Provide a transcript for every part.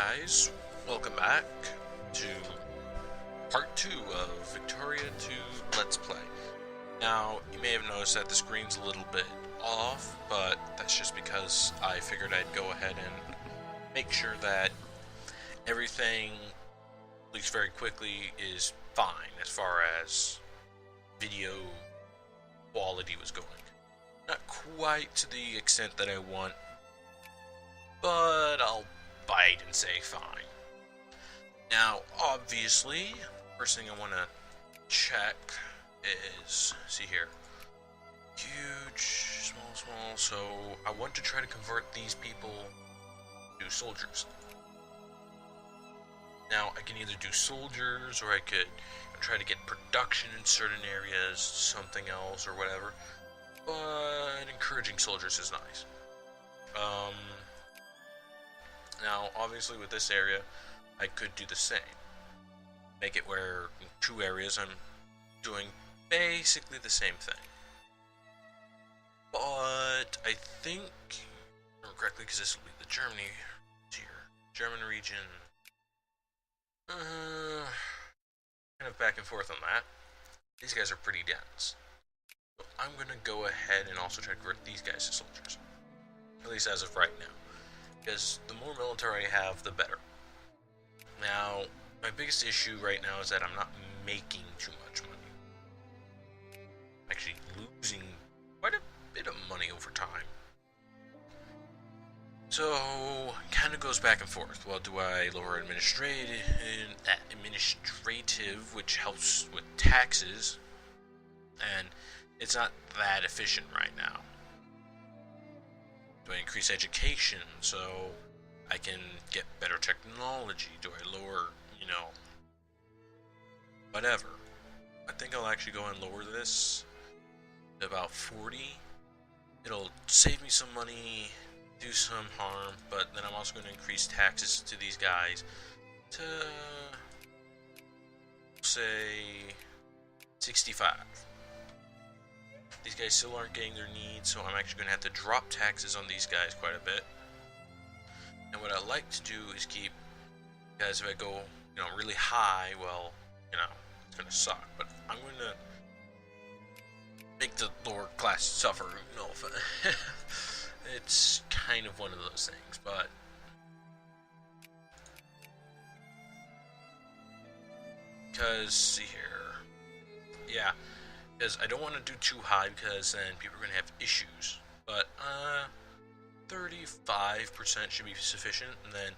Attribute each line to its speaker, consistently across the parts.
Speaker 1: guys, welcome back to part 2 of Victoria 2 Let's Play. Now, you may have noticed that the screen's a little bit off, but that's just because I figured I'd go ahead and make sure that everything, at least very quickly, is fine as far as video quality was going. Not quite to the extent that I want, but I'll bite and say fine. Now, obviously, first thing I want to check is, see here, huge, small, so I want to try to convert these people to soldiers. Now, I can either do soldiers, or I could try to get production in certain areas, something else, or whatever, but encouraging soldiers is nice. Now, obviously with this area, I could do the same. Make it where in 2 areas I'm doing basically the same thing. But I think, correctly, because this will be the Germany here, German region. Kind of back and forth on that. These guys are pretty dense. So I'm going to go ahead and also try to convert these guys to soldiers. At least as of right now. Because the more military I have, the better. Now, my biggest issue right now is that I'm not making too much money. I'm actually losing quite a bit of money over time. So, it kind of goes back and forth. Well, do I lower administrative, which helps with taxes, and it's not that efficient right now. Do I increase education so I can get better technology? Do I lower, whatever? I think I'll actually go and lower this to about 40. It'll save me some money, do some harm, but then I'm also going to increase taxes to these guys to, say, 65. These guys still aren't getting their needs, so I'm actually going to have to drop taxes on these guys quite a bit. And what I like to do is keep, guys, if I go, really high, well, it's going to suck. But I'm going to make the lower class suffer. No offense. It's kind of one of those things, but because, see here, yeah. Because I don't want to do too high, because then people are going to have issues. But 35% should be sufficient. And then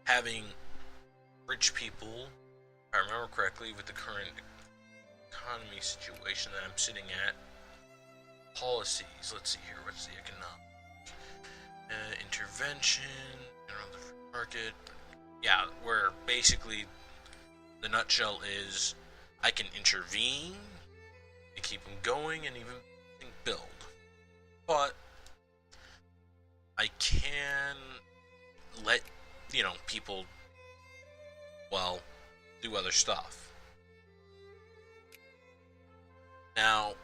Speaker 1: having rich people, if I remember correctly, with the current economy situation that I'm sitting at, policies, let's see here, what's the economic intervention, the free market. Yeah, where basically the nutshell is I can intervene, keep them going, and even build. But I can let, people, well, do other stuff. Now,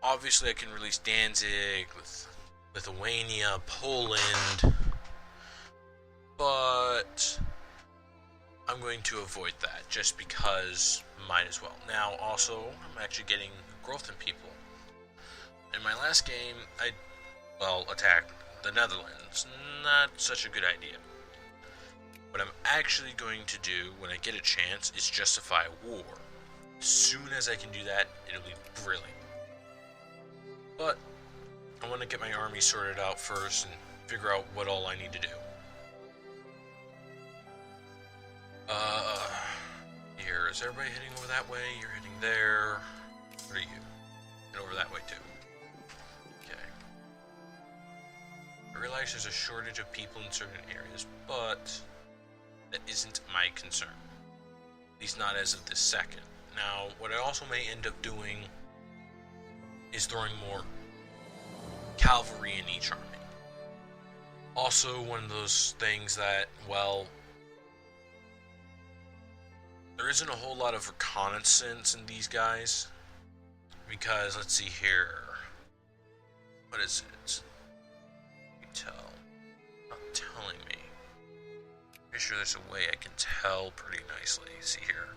Speaker 1: obviously I can release Danzig, Lithuania, Poland, but I'm going to avoid that just because might as well. Now, also, I'm actually getting growth in people. In my last game, I, attacked the Netherlands. Not such a good idea. What I'm actually going to do when I get a chance is justify a war. As soon as I can do that, it'll be brilliant. But I want to get my army sorted out first and figure out what all I need to do. Here, is everybody heading over that way? You're heading there. What are you? Head over that way too. Okay. I realize there's a shortage of people in certain areas, but that isn't my concern. At least not as of this second. Now, what I also may end up doing is throwing more cavalry in each army. Also, one of those things that, there isn't a whole lot of reconnaissance in these guys, because, let's see here, what is it? Tell. Not telling me. Pretty sure there's a way I can tell pretty nicely. See here.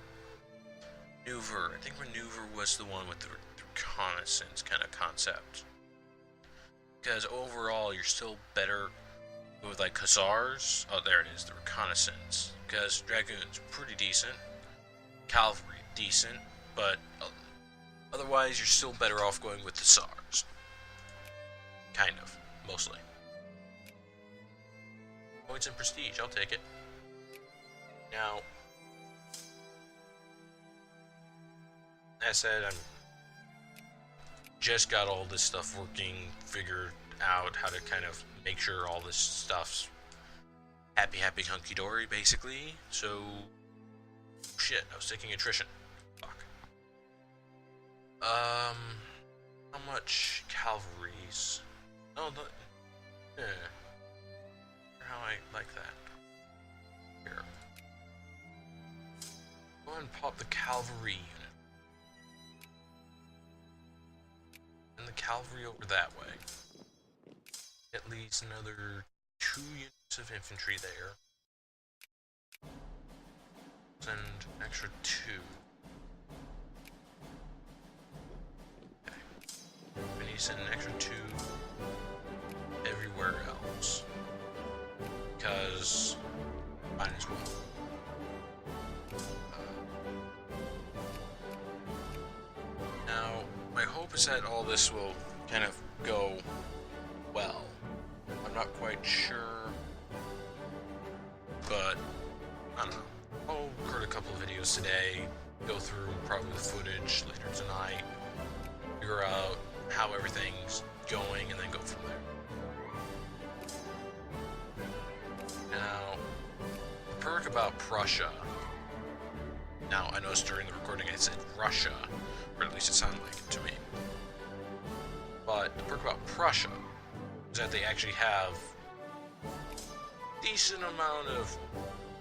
Speaker 1: Maneuver. I think maneuver was the one with the reconnaissance kind of concept. Because overall, you're still better with like hussars. Oh, there it is, the reconnaissance. Because dragoons, pretty decent. Cavalry, decent. But otherwise, you're still better off going with hussars. Kind of, mostly. Points and prestige, I'll take it. Now, as said, I'm just got all this stuff working, figured out how to kind of make sure all this stuff's happy hunky-dory, basically. So, shit, I was taking attrition. Fuck. How much cavalries? Oh, how I like that. Here. Go ahead and pop the cavalry unit. And the cavalry over that way. At least another 2 units of infantry there. Send an extra 2. Okay. We need to send an extra 2 everywhere else. Because might as well. Now, my hope is that all this will kind of go well. I'm not quite sure, but I don't know. I'll record a couple of videos today, go through probably the footage later tonight, figure out how everything's going, and then go from there. Now, the perk about Prussia. Now, I noticed during the recording I said Russia, or at least it sounded like it to me. But the perk about Prussia is that they actually have a decent amount of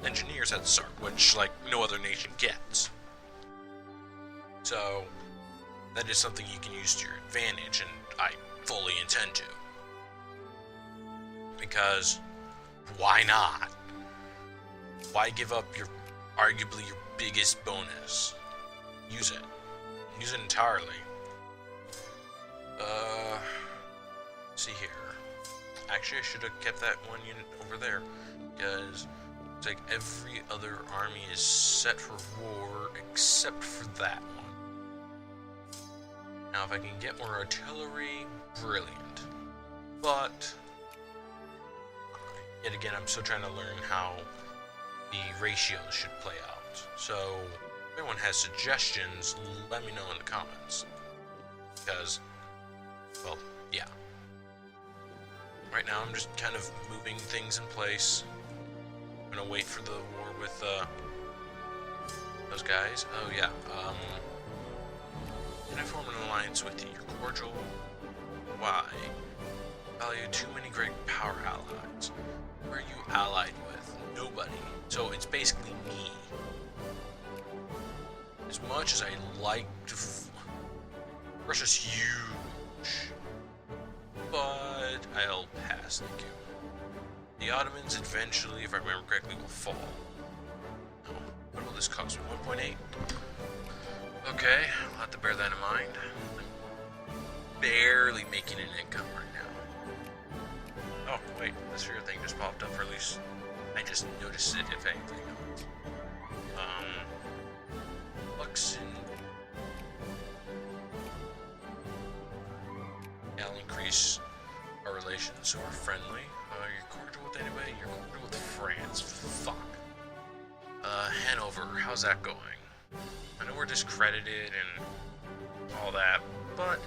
Speaker 1: engineers at the start, which, like, no other nation gets. So, that is something you can use to your advantage, and I fully intend to. Because, why not? Why give up your, arguably your biggest bonus? Use it. Use it entirely. See here. Actually, I should have kept that one unit over there, because it's like every other army is set for war except for that one. Now, if I can get more artillery, brilliant. But yet again, I'm still trying to learn how the ratios should play out. So, if anyone has suggestions, let me know in the comments. Because, well, yeah. Right now, I'm just kind of moving things in place. I'm gonna wait for the war with, those guys. Oh, yeah, can I form an alliance with you? You're cordial. Why? Value too many great power allies. Who are you allied with? Nobody. So it's basically me. As much as I like to... Russia's huge. But I'll pass, thank you. The Ottomans eventually, if I remember correctly, will fall. Oh, what will this cost me? 1.8? Okay, I'll have to bear that in mind. I'm barely making an income right now. Oh, wait, this figure thing just popped up, or at least I just noticed it, if anything. Luxon. Yeah, I'll increase our relations so we're friendly. You're cordial with anybody? You're cordial with France. Fuck. Hanover, how's that going? I know we're discredited and all that, but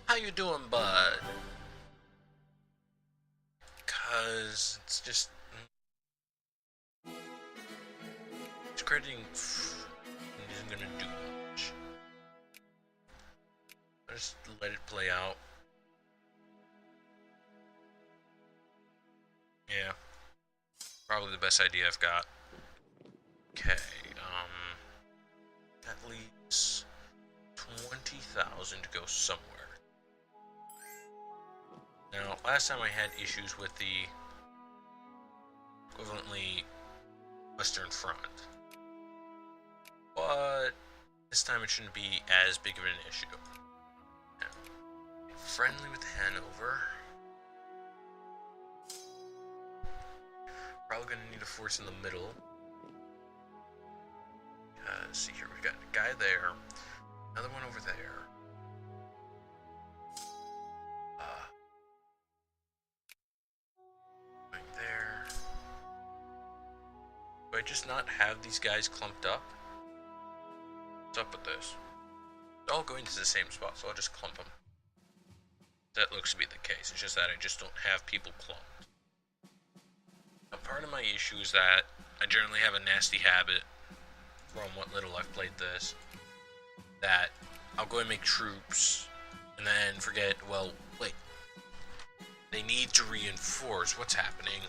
Speaker 1: how you doing, bud? Cause it's just discrediting isn't gonna do much. Just let it play out. Yeah, probably the best idea I've got. Okay, that leaves 20,000 to go somewhere. Now, last time I had issues with the equivalently Western Front. But this time it shouldn't be as big of an issue. Now, friendly with Hanover. Probably gonna need a force in the middle. See here, we've got a guy there, another one over there. Right there. Do I just not have these guys clumped up? What's up with this? They're all going to the same spot, so I'll just clump them. That looks to be the case. It's just that I just don't have people clumped. Now, part of my issue is that I generally have a nasty habit, from what little I've played this, that I'll go and make troops, and then forget, well, wait, they need to reinforce. What's happening?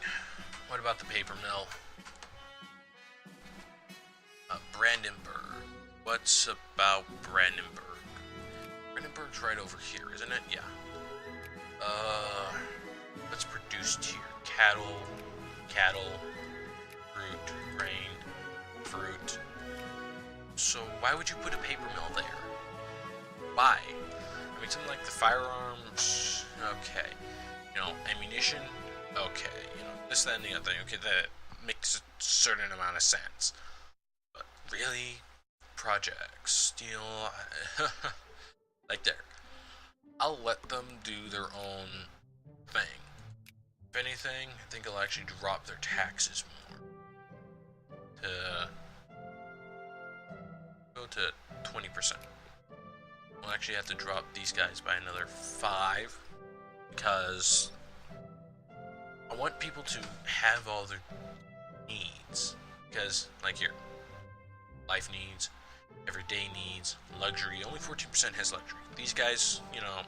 Speaker 1: What about the paper mill? Brandenburg. What's about Brandenburg? Brandenburg's right over here, isn't it? Yeah. What's produced here? Cattle, fruit, grain, fruit. So why would you put a paper mill there? Why? I mean, something like the firearms, okay. You know, ammunition, okay. You know, this, that, and the other thing, okay, that makes a certain amount of sense. But really, projects, steel, like there. I'll let them do their own thing. If anything, I think I'll actually drop their taxes more. Go to 20%. We'll actually have to drop these guys by another 5 because I want people to have all their needs. Because, like here, life needs, everyday needs, luxury. Only 14% has luxury. These guys, you know,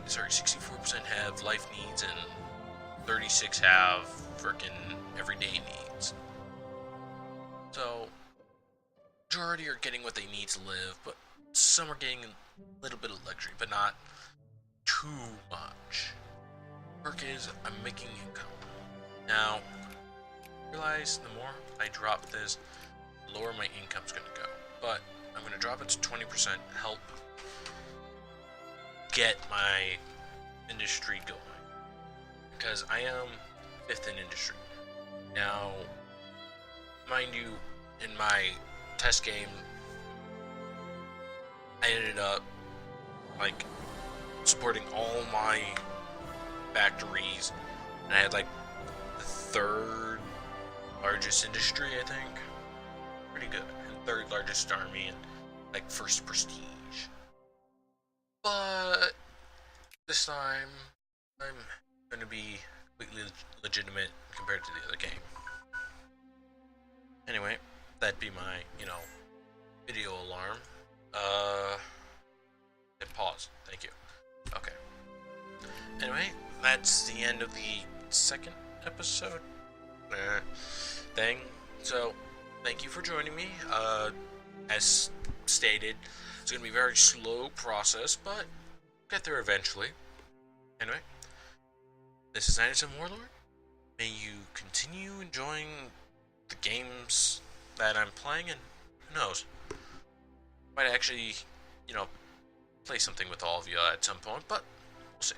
Speaker 1: 64% have life needs and 36 have frickin' everyday needs. So, majority are getting what they need to live, but some are getting a little bit of luxury, but not too much. Perk is, I'm making income. Now, realize the more I drop this, the lower my income's gonna go. But I'm gonna drop it to 20%, help get my industry going. Because I am 5th in industry. Now, mind you, in my test game, I ended up, like, supporting all my factories, and I had, like, the 3rd largest industry, I think. Pretty good. And 3rd largest army, and, like, 1st prestige. But this time, I'm going to be completely legitimate compared to the other game. Anyway, that'd be my, you know, video alarm. Hit pause. Thank you. Okay. Anyway, that's the end of the 2nd episode thing. So, thank you for joining me. As stated, it's going to be a very slow process, but get there eventually. Anyway, this is 97 Warlord. May you continue enjoying the games that I'm playing, and who knows, might actually, you know, play something with all of you at some point, but we'll see.